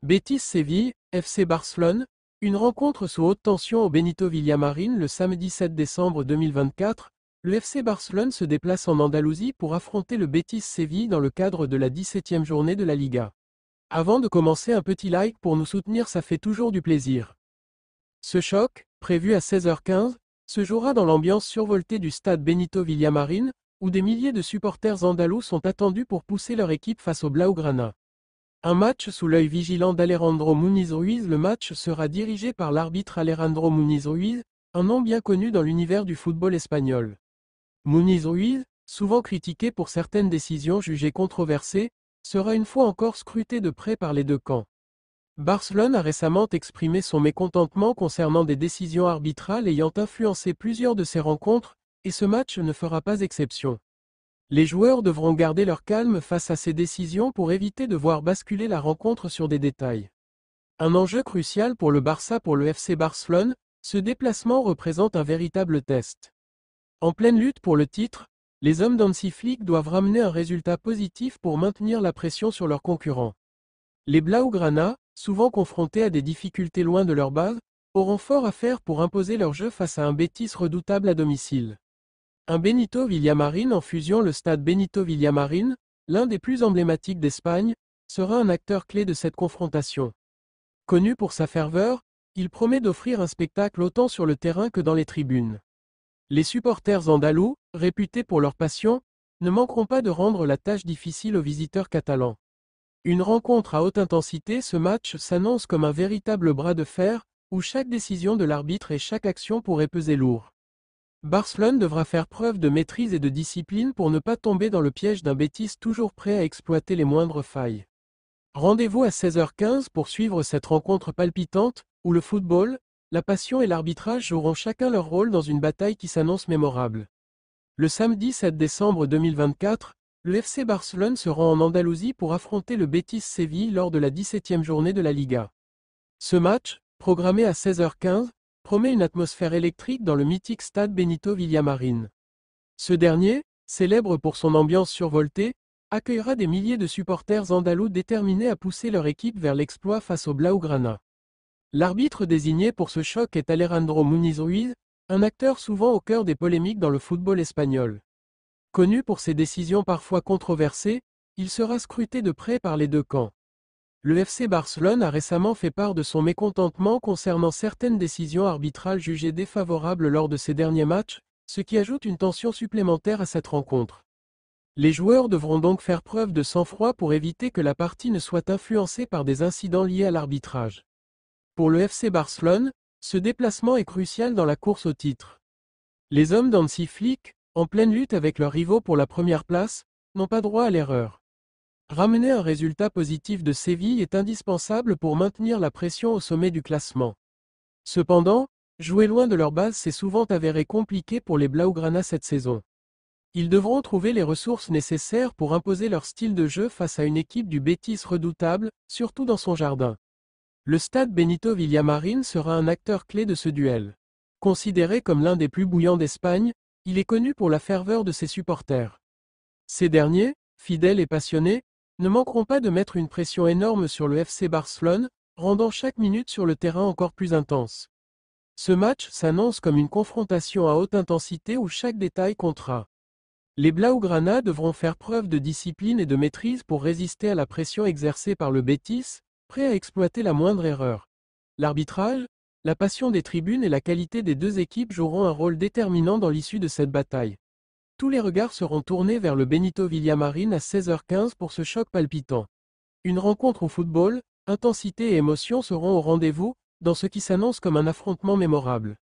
Betis Séville, FC Barcelone, une rencontre sous haute tension au Benito Villamarín le samedi 7 décembre 2024. Le FC Barcelone se déplace en Andalousie pour affronter le Betis Séville dans le cadre de la 17e journée de la Liga. Avant de commencer, un petit like pour nous soutenir, ça fait toujours du plaisir. Ce choc, prévu à 16h15, se jouera dans l'ambiance survoltée du stade Benito Villamarín, où des milliers de supporters andalous sont attendus pour pousser leur équipe face au Blaugrana. Un match sous l'œil vigilant d'Alejandro Muniz Ruiz. Le match sera dirigé par l'arbitre Alejandro Muniz Ruiz, un nom bien connu dans l'univers du football espagnol. Muniz Ruiz, souvent critiqué pour certaines décisions jugées controversées, sera une fois encore scruté de près par les deux camps. Barcelone a récemment exprimé son mécontentement concernant des décisions arbitrales ayant influencé plusieurs de ses rencontres, et ce match ne fera pas exception. Les joueurs devront garder leur calme face à ces décisions pour éviter de voir basculer la rencontre sur des détails. Un enjeu crucial pour le Barça. Pour le FC Barcelone, ce déplacement représente un véritable test. En pleine lutte pour le titre, les hommes d'Hansi Flick doivent ramener un résultat positif pour maintenir la pression sur leurs concurrents. Les Blaugrana, souvent confrontés à des difficultés loin de leur base, auront fort à faire pour imposer leur jeu face à un Betis redoutable à domicile. Un Benito Villamarín en fusion. Le stade Benito Villamarín, l'un des plus emblématiques d'Espagne, sera un acteur clé de cette confrontation. Connu pour sa ferveur, il promet d'offrir un spectacle autant sur le terrain que dans les tribunes. Les supporters andalous, réputés pour leur passion, ne manqueront pas de rendre la tâche difficile aux visiteurs catalans. Une rencontre à haute intensité. Ce match s'annonce comme un véritable bras de fer, où chaque décision de l'arbitre et chaque action pourrait peser lourd. Barcelone devra faire preuve de maîtrise et de discipline pour ne pas tomber dans le piège d'un Betis toujours prêt à exploiter les moindres failles. Rendez-vous à 16h15 pour suivre cette rencontre palpitante, où le football, la passion et l'arbitrage joueront chacun leur rôle dans une bataille qui s'annonce mémorable. Le samedi 7 décembre 2024, le FC Barcelone se rend en Andalousie pour affronter le Betis Séville lors de la 17e journée de la Liga. Ce match, programmé à 16h15, promet une atmosphère électrique dans le mythique stade Benito Villamarín. Ce dernier, célèbre pour son ambiance survoltée, accueillera des milliers de supporters andalous déterminés à pousser leur équipe vers l'exploit face au Blaugrana. L'arbitre désigné pour ce choc est Alejandro Muniz Ruiz, un acteur souvent au cœur des polémiques dans le football espagnol. Connu pour ses décisions parfois controversées, il sera scruté de près par les deux camps. Le FC Barcelone a récemment fait part de son mécontentement concernant certaines décisions arbitrales jugées défavorables lors de ses derniers matchs, ce qui ajoute une tension supplémentaire à cette rencontre. Les joueurs devront donc faire preuve de sang-froid pour éviter que la partie ne soit influencée par des incidents liés à l'arbitrage. Pour le FC Barcelone, ce déplacement est crucial dans la course au titre. Les hommes d'Hansi Flick, en pleine lutte avec leurs rivaux pour la première place, n'ont pas droit à l'erreur. Ramener un résultat positif de Séville est indispensable pour maintenir la pression au sommet du classement. Cependant, jouer loin de leur base s'est souvent avéré compliqué pour les Blaugrana cette saison. Ils devront trouver les ressources nécessaires pour imposer leur style de jeu face à une équipe du Betis redoutable, surtout dans son jardin. Le stade Benito Villamarín sera un acteur clé de ce duel. Considéré comme l'un des plus bouillants d'Espagne, il est connu pour la ferveur de ses supporters. Ces derniers, fidèles et passionnés, ne manqueront pas de mettre une pression énorme sur le FC Barcelone, rendant chaque minute sur le terrain encore plus intense. Ce match s'annonce comme une confrontation à haute intensité où chaque détail comptera. Les Blaugrana devront faire preuve de discipline et de maîtrise pour résister à la pression exercée par le Betis, prêt à exploiter la moindre erreur. L'arbitrage, la passion des tribunes et la qualité des deux équipes joueront un rôle déterminant dans l'issue de cette bataille. Tous les regards seront tournés vers le Benito Villamarín à 16h15 pour ce choc palpitant. Une rencontre au football, intensité et émotion seront au rendez-vous, dans ce qui s'annonce comme un affrontement mémorable.